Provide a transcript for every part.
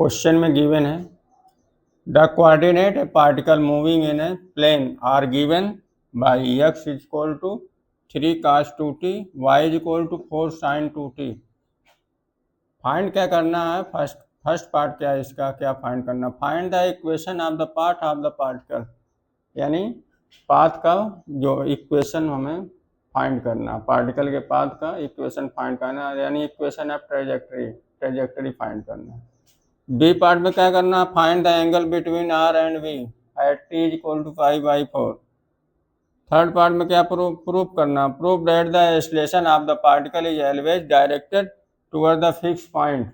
Question में given है the coordinate a particle moving in a plane are given by x is equal to 3 cos 2t, y is equal to 4 sin 2t। Find क्या करना है, first part क्या है इसका, क्या find करना, find the equation of the path of the particle, यानी path का जो इक्वेशन हमें फाइंड करना, पार्टिकल के पाथ का इक्वेशन फाइंड करना, यानी इक्वेशन ऑफ ट्रेजेक्टरी फाइंड करना। बी पार्ट में क्या करना, find the angle between R and V at T is equal to 5/4। Third part में क्या प्रूव करना, prove that the acceleration of the particle is always directed toward the fix point.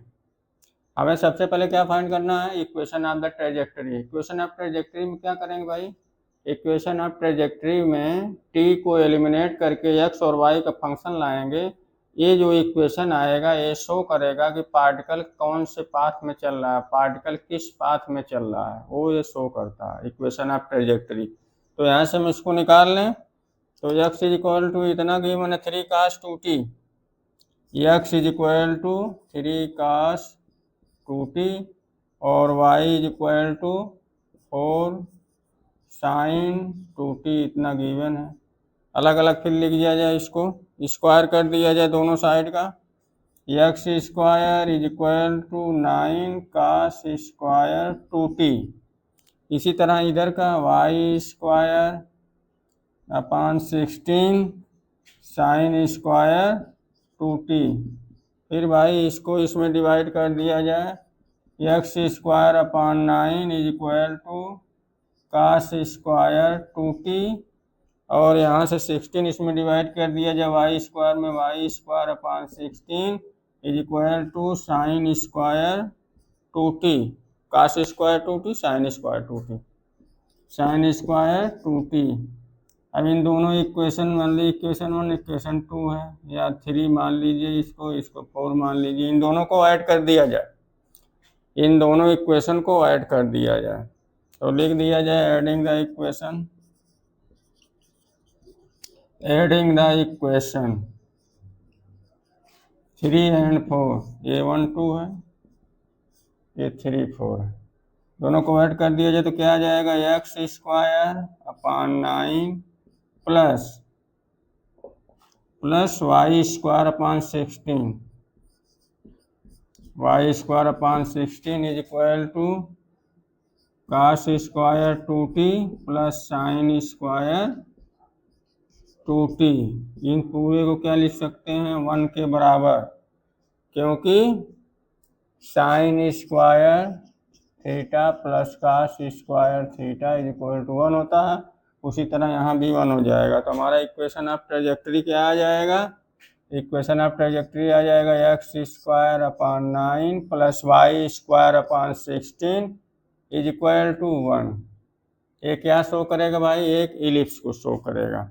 हमें सबसे पहले क्या फाइंड करना है, equation of the trajectory. Equation of trajectory में क्या करेंगे भाई, इक्वेशन ऑफ ट्रेजेक्टरी में टी को एलिमिनेट करके एक्स और वाई का फंक्शन लाएंगे। ये जो इक्वेशन आएगा ये शो करेगा कि पार्टिकल कौन से पाथ में चल रहा है, पार्टिकल किस पाथ में चल रहा है, वो ये शो करता है इक्वेशन ऑफ ट्रेजेक्टरी। तो यहाँ से हम इसको निकाल लें तो x इज इक्वल टू इतना कि मैंने 3 cos 2t, x is equal to 3 cos 2t और y is equal to 4 sin 2t, इतना गिवन है। अलग अलग फिर लिख दिया जाए, इसको स्क्वायर कर दिया जाए दोनों साइड का। x square is equal to 9 cos square 2t। इसी तरह इधर का y square upon 16 sin square 2t। फिर भाई इसको इसमें डिवाइड कर दिया जाए, x square upon 9 is equal to cos square 2t और यहाँ से 16 इसमें डिवाइड कर दिया जाए y स्क्वायर में, y square upon 16 is equal to sine square 2t, cos square 2t sine square 2t, sine square 2t। अब इन दोनों इक्वेशन मान ली, इक्वेशन 1 इक्वेशन 2 है, या 3 मान लीजिए, इसको 4 मान लीजिए, इन दोनों को ऐड कर दिया जाए, इन दोनों इक्वेशन को ऐड कर दिया जाए। तो लिख दिया जाए adding the equation, adding the equation 3 and 4, ये 1 2 है, ये 3 4 है, दोनों को ऐड कर दिया जाए तो क्या आ जाएगा, x square upon 9 plus y square upon 16, y square upon 16 is equal to cos square 2t plus sine square 2t। इन पूरे को क्या लिख सकते हैं, 1 के बराबर, क्योंकि sine square theta plus cos square theta is equal to 1 होता है। उसी तरह यहाँ भी 1 हो जाएगा। तो हमारा इक्वेशन ऑफ ट्रेजेक्टरी क्या आ जाएगा, इक्वेशन ऑफ ट्रेजेक्टरी आ जाएगा x square upon 9 plus y square upon 16 is equal to 1। ये क्या शो करेगा भाई, एक इलिप्स को शो करेगा।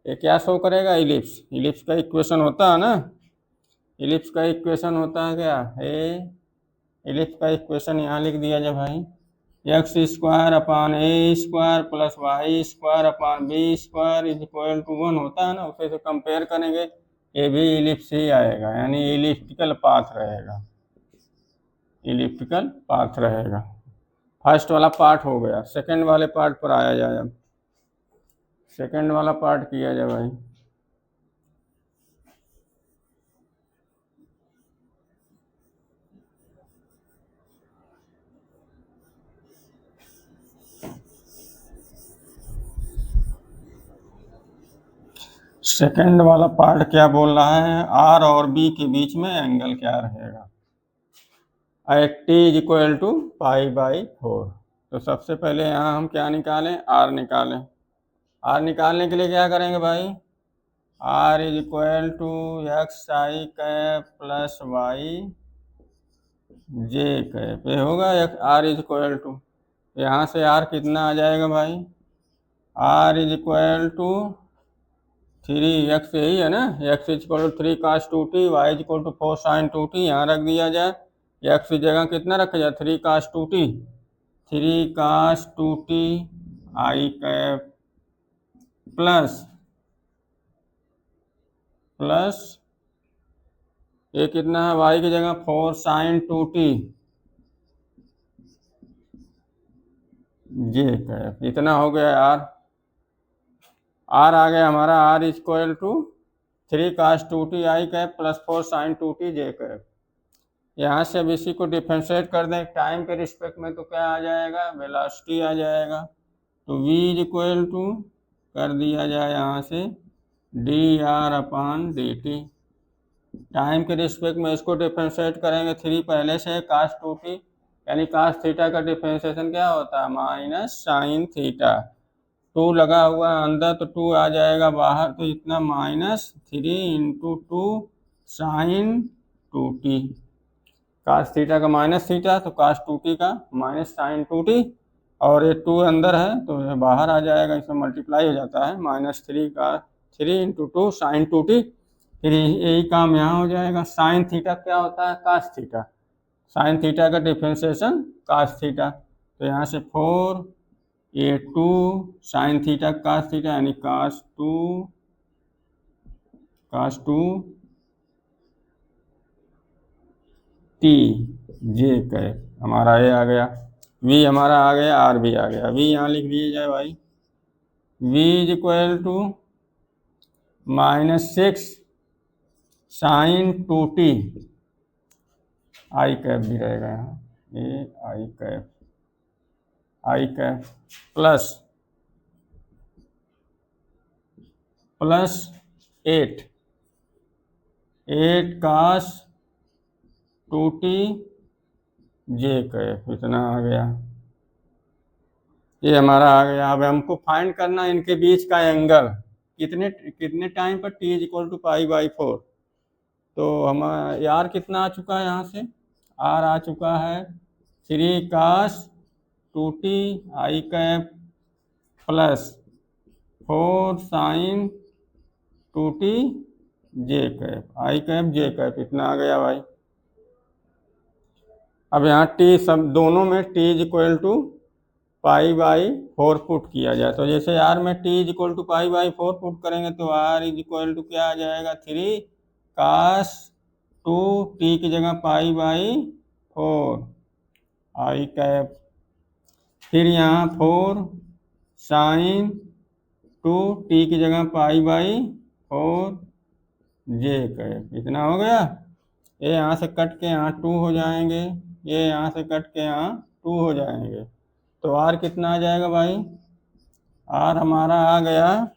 ये क्या शो करेगा, इलिप्स, इलिप्स का इक्वेशन होता है ना, इलिप्स का इक्वेशन होता है क्या, ये इलिप्स का इक्वेशन यहाँ लिख दिया जाए भाई, x square upon a square plus y square upon b square is equal to 1 होता है ना। उसे से कंपेयर करेंगे, ये भी इलिप्स ही आएगा, यानी इलिप्टिकल पाथ रहेगा, इलिप्टिकल पाथ रहेगा। फर्स्ट वाला पार्ट हो गया, सेकंड वाले पार्ट पर आया जाए। अब सेकंड वाला पार्ट किया जाए भाई। सेकंड वाला पार्ट क्या बोल रहा है, आर और बी के बीच में एंगल क्या रहेगा, at T is equal to 5/4। तो सबसे पहले यहाँ हम क्या निकालें, आर निकालें। आर निकालने के लिए क्या करेंगे भाई, R is equal to X I cap plus Y J cap, ये होगा आर इज इक्वल टू, यहाँ से आर कितना आ जाएगा भाई, R is equal to 3x, यही है ना, x is equal to 3 cos 2t, y is equal to 4 sin 2t। यहाँ रख दिया जाए, x की जगह कितना रखा जाए, 3 cos 2t, 3 cos 2t I cap plus ये कितना है, y की जगह 4 sin 2t, जे कैप। इतना हो गया आर। आर आ गया हमारा, R is equal to 3 cos 2t I cap plus 4 sin 2t J cap. यहाँ से अब इसी को डिफ्रेंशिएट कर दें टाइम के रिस्पेक्ट में तो क्या आ जाएगा, वेलोसिटी आ जाएगा। तो v इज इक्वल टू कर दिया जाए यहाँ से D R upon D T. Time के रिस्पेक्ट में इसको डिफ्रेंशिएट करेंगे, 3 पहले से cos 2t, यानी cos थीटा का डिफ्रेंशिएशन क्या होता है, माइनस साइन थीटा। 2 लगा हुआ है अंदर तो 2 आ जाएगा बाहर, तो इतना -3 into 2 sine 2t। cos theta का माइनस थीटा तो cos 2t का माइनस साइन 2t, और ये 2 अंदर है तो ये बाहर आ जाएगा, इसमें मल्टीप्लाई हो जाता है, -3 इंटू 2 साइन 2t। फिर यही काम यहाँ हो जाएगा। साइन थीटा क्या होता है, cos थीटा। साइन थीटा का डिफ्रेंशिएशन cos थीटा, तो यहाँ से 4a2 sine theta cos theta, यानी cos 2 t जे कैप। हमारा ये आ गया, v हमारा आ गया, आर भी आ गया। v यहाँ लिख दिए जाए भाई, v is equal to -6 sine 2t I cap भी रहेगा यहाँ, ये I cap plus 8 cos 2t J cap. इतना आ गया, ये हमारा आ गया। अब हमको फाइंड करना है इनके बीच का एंगल, कितने टाइम पर, t इज इक्वल टू π/4। तो हम आर कितना आ चुका है, यहाँ से आर आ चुका है 3 cos 2t I cap plus 4 sin 2t J cap, I cap J cap. इतना आ गया भाई। अब यहाँ t सब दोनों में t is equal to π/4 put किया जाए, तो जैसे r में t is equal to π/4 put करेंगे तो r इज इक्वल टू क्या आ जाएगा, 3 cos 2t की जगह π/4 आई कैप। फिर यहाँ 4 sin 2t की जगह π/4 जे कैप। इतना हो गया। ये यहाँ से कट के यहाँ 2 हो जाएंगे, ये यहाँ से कट के यहाँ 2 हो जाएंगे, तो आर कितना आ जाएगा भाई, आर हमारा आ गया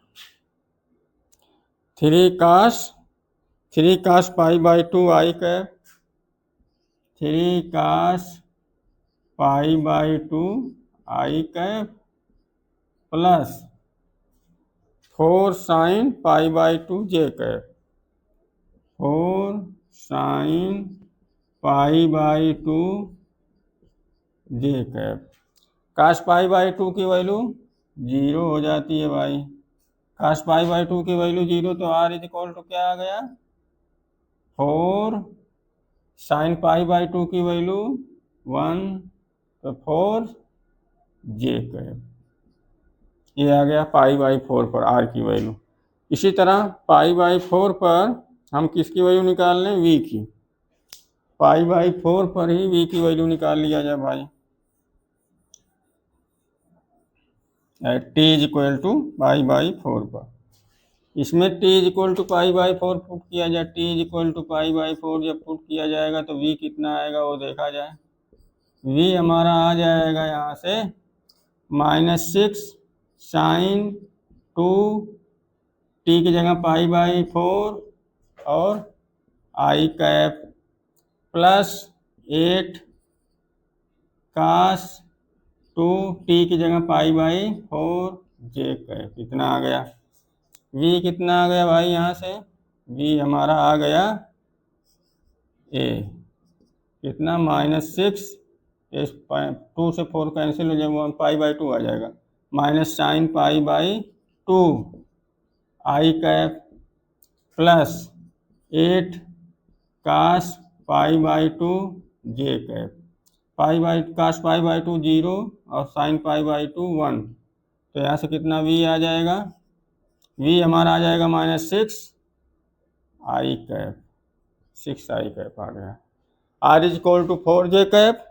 3 cos π/2 आई कैप, 3 cos π/2 आई कैप प्लस 4 sin π/2 जे कैप, 4 sin π/2 जे कैप। cos π/2 की वैल्यू 0 हो जाती है भाई, cos π/2 की वैल्यू 0, तो r इज इक्वल टू क्या आ गया, 4 sin π/2 की वैल्यू 1, तो 4 जे कैप। ये आ गया π/4 पर r की वैल्यू। इसी तरह π/4 पर हम किसकी वैल्यू निकाल लें, v की। π/4 पर ही v की वैल्यू निकाल लिया जाए भाई, t इज इक्वल टू π/4 पर। इसमें t is equal to π/4 put किया जाए, t इज इक्वल टू π/4 जब पुट किया जाएगा तो v कितना आएगा वो देखा जाए। v हमारा आ जाएगा यहाँ से -6 sin 2t की जगह π/4 और आई कैप प्लस 8 cos 2t की जगह π/4 जे कैप। इतना आ गया। v कितना आ गया भाई, यहाँ से v हमारा आ गया a कितना, -6, 2 से 4 कैंसिल हो जाएगा, π/2 आ जाएगा, माइनस साइन π/2 आई कैप प्लस 8 cos π/2 जे कैप। cos π/2 0 और sin π/2 1, तो यहाँ से कितना v आ जाएगा, v हमारा आ जाएगा -6 आई कैप, 6 आई कैप आ गया। r is equal to 4 J cap,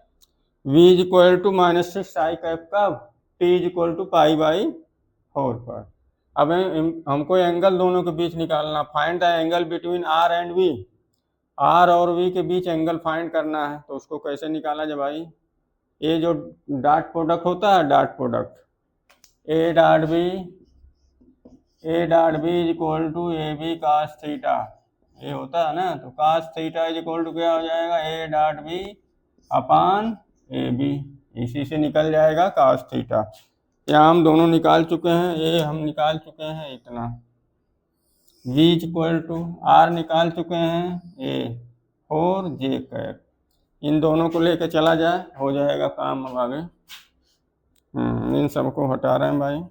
v is equal to -6 I cap कब, T is equal to pi by 4 पर। अब हमको एंगल दोनों के बीच निकालना, find the angle between R and V. R और वी के बीच एंगल फाइंड करना है, तो उसको कैसे निकाला जाए भाई? ये जो डॉट प्रोडक्ट होता है, dot product A dot B is equal to A B cos theta, ये होता है ना, तो cos theta is equal to क्या हो जाएगा? A dot B upon A B, इसी से निकल जाएगा कास थीटा। यहाँ हम दोनों निकाल चुके हैं, ए हम निकाल चुके हैं इतना, v is equal to R निकाल चुके हैं, ए 4 जे कैप, इन दोनों को लेकर चला जाए, हो जाएगा काम अब आगे। इन सबको हटा रहे हैं भाई।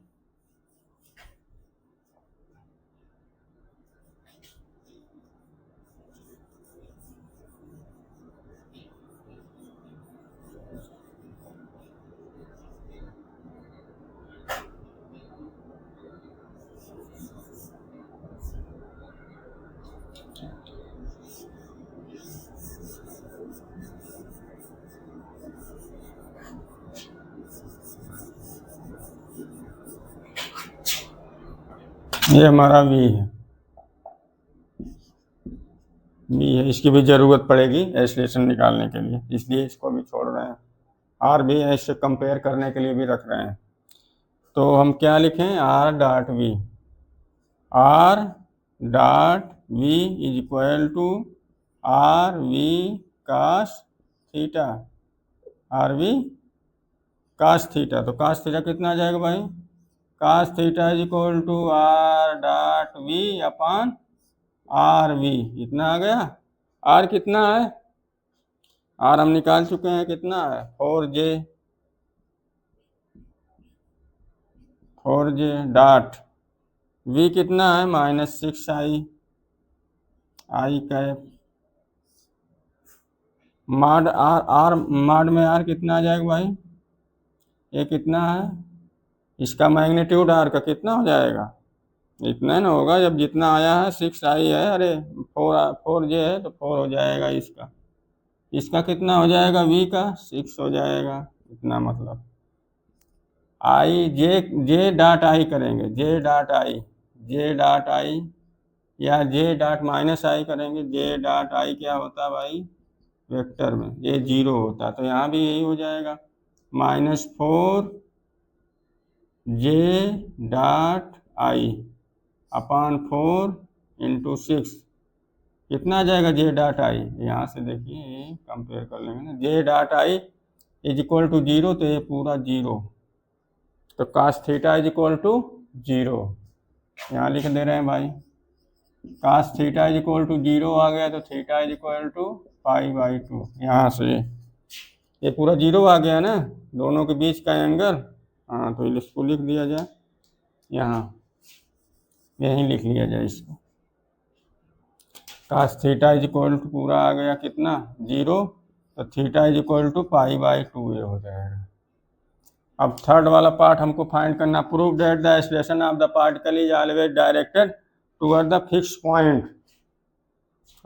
ये हमारा v है, इसकी भी ज़रूरत पड़ेगी एक्सलेशन निकालने के लिए, इसलिए इसको भी छोड़ रहे हैं। आर भी इससे कंपेयर करने के लिए भी रख रहे हैं। तो हम क्या लिखें? R dot V, R dot V is equal to R V cos theta, R V cos theta. तो कास थीटा कितना आ जाएगा भाई? Cos theta is equal to R dot V upon R V, इतना आ गया। आर कितना है? आर हम निकाल चुके हैं, कितना है? 4 जे डॉट वी कितना है? -6 आई कैप, माड आर माड में आर कितना आ जाएगा भाई? ये कितना है? इसका मैग्नीट्यूड आर का कितना हो जाएगा? इतना ना होगा, जब जितना आया है 6 आई है, अरे 4 जे है तो 4 हो जाएगा इसका। इसका कितना हो जाएगा? वी का 6 हो जाएगा, इतना मतलब। आई जे डॉट आई करेंगे, जे डॉट आई या जे डॉट माइनस आई करेंगे। जे डॉट आई क्या होता है भाई? वेक्टर में ये 0 होता है, तो यहाँ भी यही हो जाएगा, -4 जे डॉट आई अपान 4 इंटू 6, कितना आ जाएगा? जे डॉट आई, यहाँ से देखिए कंपेयर कर लेंगे ना, J dot I is equal to 0, तो ये पूरा 0, तो cos theta is equal to 0, यहाँ लिख दे रहे हैं भाई। Cos theta is equal to 0 आ गया, तो थीटा इज इक्वल टू π/2, यहाँ से ये पूरा 0 आ गया ना, दोनों के बीच का एंगल। हाँ, तो इसको लिख दिया जाए, यहाँ यहीं लिख लिया जाए इसको। Cos theta is equal to पूरा आ गया कितना? 0, तो थीटा इज इक्वल टू π/2 ये हो जाएगा। अब थर्ड वाला पार्ट हमको फाइंड करना, prove that the acceleration of the particle is always directed toward the fix point,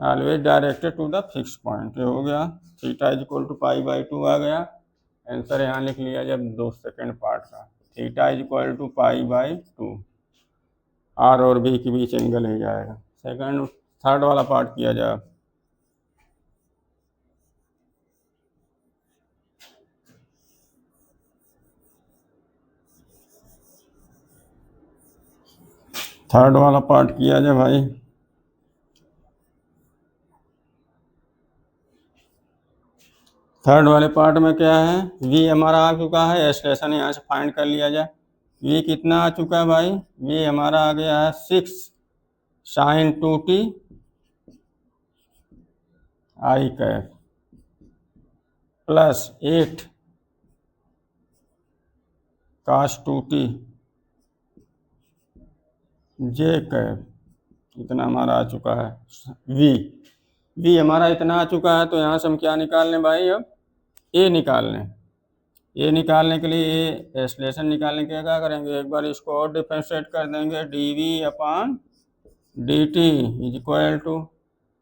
always directed to the fix point, ये हो गया। थीटा इज इक्वल टू π/2 आ गया, आंसर यहाँ लिख लिया जब 2 सेकेंड पार्ट का। Theta is equal to π/2, R और बी के बीच एंगल ही जाएगा। सेकंड थर्ड वाला पार्ट किया जाए। थर्ड वाला पार्ट किया जाए भाई। थर्ड वाले पार्ट में क्या है? वी हमारा आ चुका है, एक्सलेशन यहाँ से फाइंड कर लिया जाए। वी कितना आ चुका है भाई? वी हमारा आ गया है 6 sin 2t I cap plus 8 cos 2t J cap, इतना हमारा आ चुका है। वी हमारा इतना आ चुका है, तो यहाँ से हम क्या निकाल लें भाई? अब ए निकाल लें। ए निकालने के लिए, ए एक्सलेशन निकालने के लिए क्या करेंगे? एक बार इसको और डिफरेंशिएट कर देंगे, dv/dt इज इक्वल टू,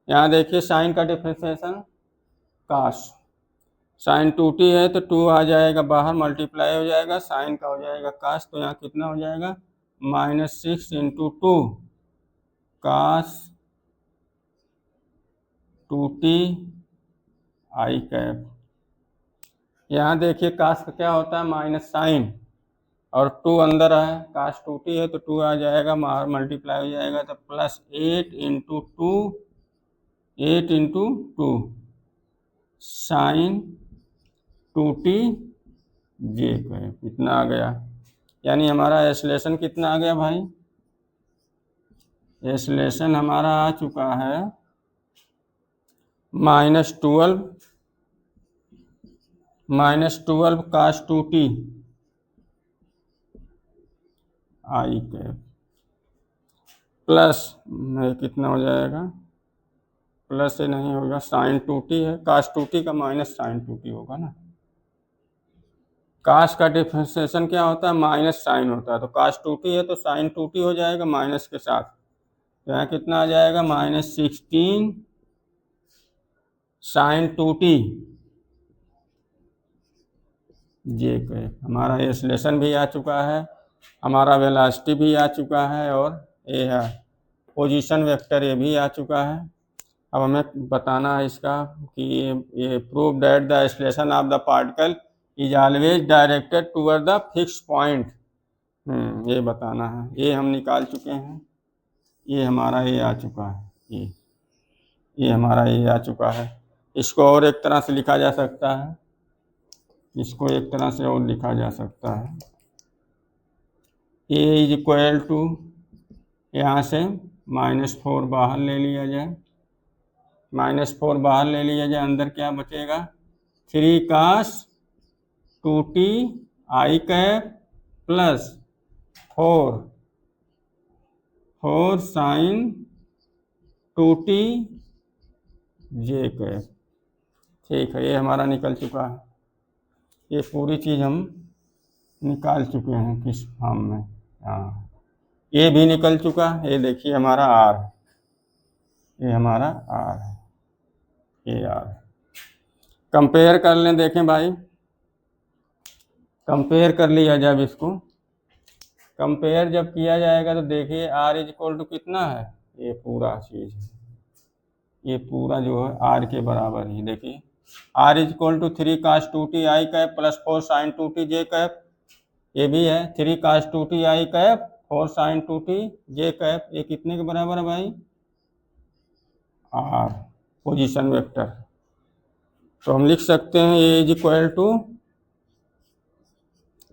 यहाँ देखिए साइन का डिफरेंशिएशन कास, साइन 2t है तो 2 आ जाएगा बाहर, मल्टीप्लाई हो जाएगा, साइन का हो जाएगा कास, तो यहाँ कितना हो जाएगा -6 × 2 कास 2t आई कैप। यहाँ देखिए कास का क्या होता है माइनस साइन, और 2 अंदर है, कास 2t है तो 2 आ जाएगा बाहर, मल्टीप्लाई हो जाएगा तो +8 × 2 साइन 2t जे कैप, इतना आ गया। यानी हमारा एसलेशन कितना आ गया भाई, एसलेशन हमारा आ चुका है -12 कास 2t आई कैप प्लस में कितना हो जाएगा, प्लस से नहीं होगा, साइन 2t है, कास 2t का माइनस साइन 2t होगा ना। कास का डिफरेंशिएशन क्या होता है, माइनस साइन होता है, तो कास 2t है तो साइन 2t हो जाएगा माइनस के साथ, तो यहाँ कितना आ जाएगा -16 साइन 2t जे कैप। हमारा एसलेशन भी आ चुका है, हमारा वेलोसिटी भी आ चुका है, और ये है पोजीशन वेक्टर, ये भी आ चुका है। अब हमें बताना है इसका कि ये prove that the acceleration of the particle is always directed toward the fix point. ये बताना है, ये हम निकाल चुके हैं, ये हमारा ये आ चुका है, ये हमारा ये आ चुका है। इसको और एक तरह से लिखा जा सकता है, इसको एक तरह से और लिखा जा सकता है, ए इज इक्वल टू, यहाँ से -4 बाहर ले लिया जाए, -4 बाहर ले लिया जाए, अंदर क्या बचेगा 3 cos 2t I cap plus 4 sine 2t J cap. ठीक है, ये हमारा निकल चुका है, ये पूरी चीज़ हम निकाल चुके हैं किस फॉर्म में। हाँ, ये भी निकल चुका है, ये देखिए हमारा आर है, ये हमारा आर है, ये आर है। कंपेयर कर लें, देखें भाई, कंपेयर कर लिया जब इसको, कंपेयर जब किया जाएगा तो देखिए आर इज इक्वल टू कितना है, ये पूरा चीज़ है, ये पूरा जो है आर के बराबर ही, देखिए R is equal to 3 cos 2t I cap plus 4 sine 2t J cap, ये भी है 3 cos 2t I cap 4 sine 2t J cap, ये कितने के बराबर है भाई, आर पोजीशन वेक्टर। तो हम लिख सकते हैं A is equal to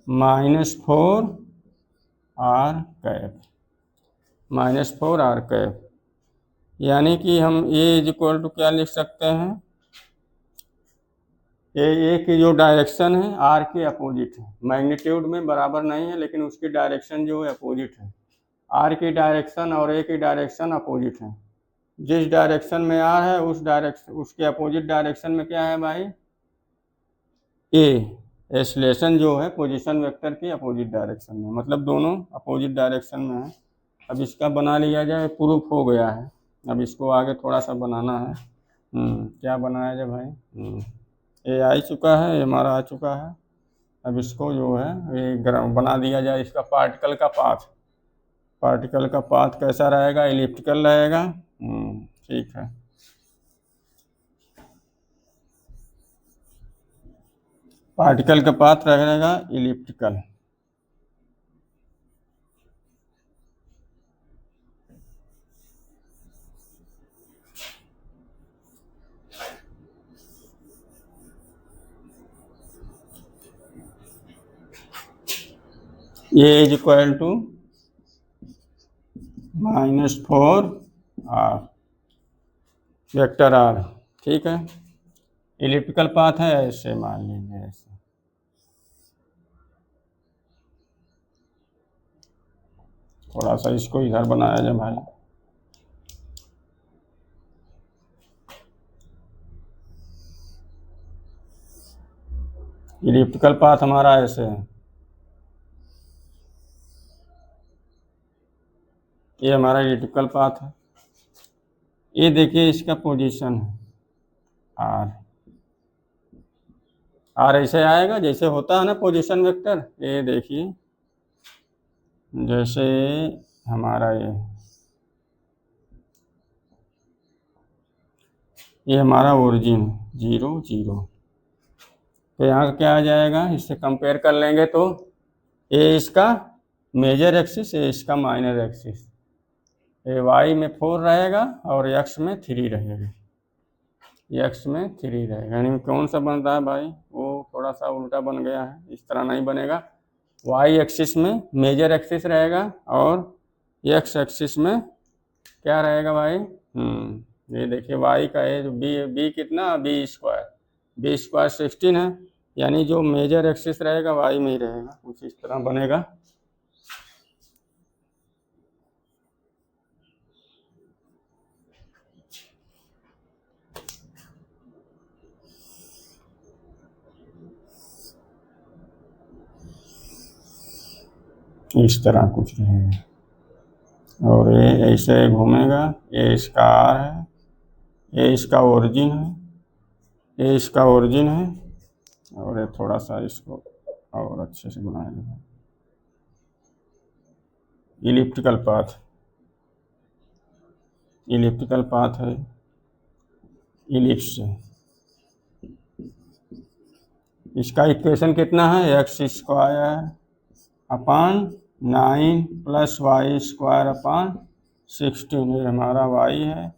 -4 R cap, -4 R cap, यानी कि हम ए इज इक्वल टू क्या लिख सकते हैं, ए की जो डायरेक्शन है आर के अपोजिट है, मैग्नीट्यूड में बराबर नहीं है लेकिन उसकी डायरेक्शन जो है अपोजिट है, आर की डायरेक्शन और ए की डायरेक्शन अपोजिट है, जिस डायरेक्शन में आर है उस डायरेक्शन, उसके अपोजिट डायरेक्शन में क्या है भाई, ए। एक्सलेशन जो है पोजीशन वेक्टर के अपोजिट डायरेक्शन में, मतलब दोनों अपोजिट डायरेक्शन में है। अब इसका बना लिया जाए, प्रूफ हो गया है, अब इसको आगे थोड़ा सा बनाना है। क्या बनाया जाए भाई, ये आ चुका है, ये हमारा आ चुका है। अब इसको जो है ये बना दिया जाए, इसका पार्टिकल का पाथ, पार्टिकल का पाथ कैसा रहेगा, एलिप्टिकल रहेगा। ठीक है, पार्टिकल का पाथ रहेगा elliptical. A is equal to -4 R vector R, ठीक है, एलिप्टिकल पाथ है, ऐसे मान लीजिए, ऐसे थोड़ा सा इसको इधर बनाया जाए भाई, एलिप्टिकल पाथ हमारा ऐसे है, ये हमारा एलिप्टिकल पाथ है, ये देखिए इसका पोजीशन है आर, आर ऐसे आएगा जैसे होता है ना पोजीशन वेक्टर। ये देखिए जैसे हमारा ये हमारा ओरिजिन 0 0, तो यहाँ का क्या आ जाएगा, इससे कंपेयर कर लेंगे तो ए इसका मेजर एक्सिस, ए इसका माइनर एक्सिस, ए वाई में 4 रहेगा और एक्स में 3 रहेगा, एक्स में 3 रहेगा। यानी कौन सा बन रहा है भाई, वो थोड़ा सा उल्टा बन गया है, इस तरह नहीं बनेगा। वाई एक्सिस में मेजर एक्सिस रहेगा और एक्स एक्सिस में क्या रहेगा भाई, ये देखिए वाई का है जो बी कितना, बी स्क्वायर 16 है, यानी जो मेजर एक्सिस रहेगा वाई में ही रहेगा, कुछ इस तरह बनेगा। इस तरह कुछ रहेगा और ये ऐसे घूमेगा, ये इसका आर है, ये इसका ओरिजिन है, ये इसका ओरिजिन है, और ये थोड़ा सा इसको और अच्छे से बनाएगा। इलिप्टिकल पाथ है, इलिप्स है। इसका इक्वेशन कितना है, X square upon 9 plus Y square upon 16, ये हमारा वाई है,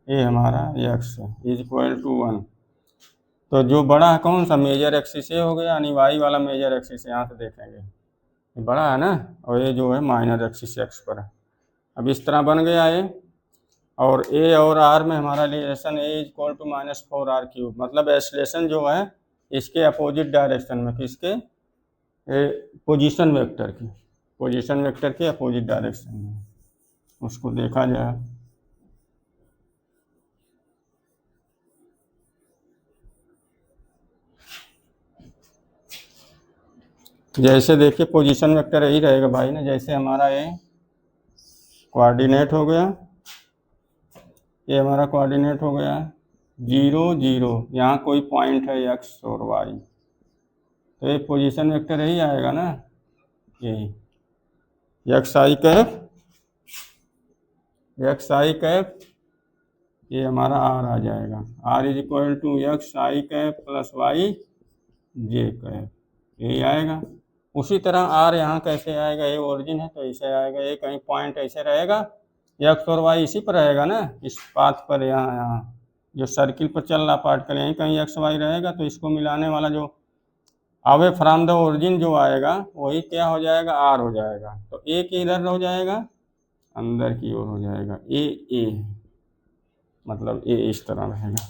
ये हमारा एक्स है, इज इक्वल टू 1। तो जो बड़ा है कौन सा, मेजर एक्सिस ये हो गया, यानी वाई वाला मेजर एक्सिस, यहाँ से देखेंगे ये बड़ा है ना, और ये जो है माइनर एक्सिस एक्स पर है। अब इस तरह बन गया ये, और ए और आर में हमारा relation A is equal to -4r³, मतलब एक्सलेशन जो है इसके अपोजिट डायरेक्शन में, किसके, पोजीशन वेक्टर के अपोजिट डायरेक्शन में, उसको देखा जाए। जैसे देखिए पोजीशन वेक्टर यही रहेगा भाई ना, जैसे हमारा ये कोऑर्डिनेट हो गया, ये हमारा कोऑर्डिनेट हो गया 0 0, यहाँ कोई पॉइंट है एक्स और वाई, तो ये पोजीशन वेक्टर यही आएगा ना, यही एक्स आई कैप, ये हमारा आर आ जाएगा, R is equal to X I cap plus Y J cap, यही आएगा। उसी तरह आर यहाँ कैसे आएगा, ये ओरिजिन है तो ऐसे आएगा, ये कहीं पॉइंट ऐसे रहेगा, एक्स और वाई इसी पर रहेगा ना, इस पाथ पर, यहाँ जो सर्किल पर चल रहा पार्टिकल यहीं कहीं एक्स वाई रहेगा, तो इसको मिलाने वाला जो अवे फ्रॉम द ओरिजिन जो आएगा वही क्या हो जाएगा, आर हो जाएगा। तो ए के इधर हो जाएगा, अंदर की ओर हो जाएगा, ए मतलब ए इस तरह रहेगा।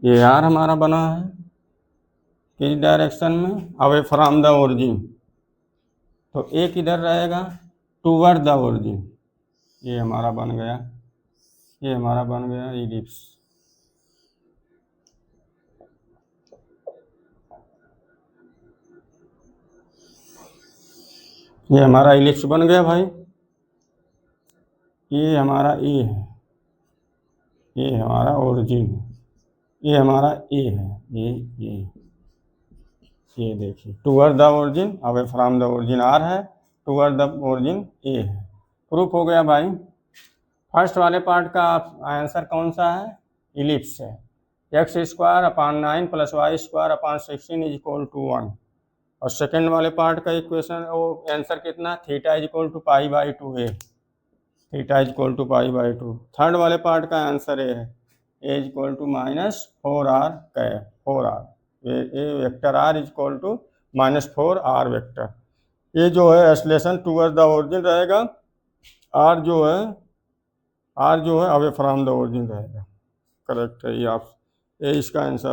ये आर हमारा बना है किस डायरेक्शन में, अवे फ्रॉम द ओरिजिन, तो ए किधर रहेगा, टूवर्ड द ओरिजिन, ये हमारा बन गया इलिप्स। ये हमारा इलिप्स बन गया भाई, ये हमारा ए है, ये हमारा ओरिजिन है, ये हमारा ए है, ये देखिए toward the origin, away from the origin R है, टूवर्ड द ओरिजिन ए है। प्रूफ हो गया भाई। फर्स्ट वाले पार्ट का आंसर कौन सा है, इलिप्स है, X square upon 9 plus Y square upon 16 is equal to 1। और सेकेंड वाले पार्ट का इक्वेशन वो आंसर कितना, थीटा इज इक्वल टू π/2 है, theta is equal to π/2। Third वाले पार्ट का आंसर ये है, A is equal to -4r cap, 4r, ये vector R is equal to -4r vector. ये जो है एक्सलेशन टूवर्ड द ओरिजिन रहेगा, आर जो है अवे फ्रॉम द ओरिजिन रहेगा। करेक्ट है ये, आप ये इसका आंसर